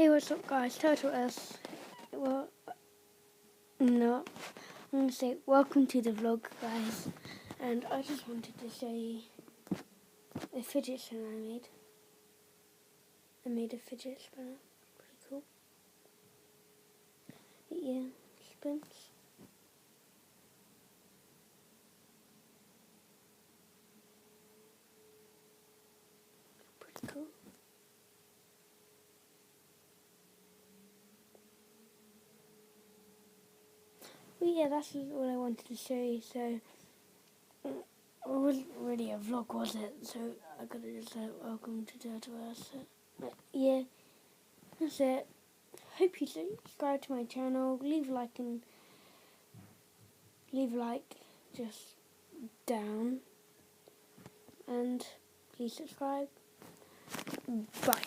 Hey, what's up guys, Total S. Well, no, I'm going to say welcome to the vlog guys, and I just wanted to show you a fidget spinner I made. I made a fidget spinner, pretty cool. Yeah, spins. Pretty cool. Well, yeah, that's what I wanted to show you. So, it wasn't really a vlog, was it? So, I could have just said welcome to Turtle S. But yeah, that's it. Hope you subscribe to my channel. Leave a like just down, and please subscribe. Bye.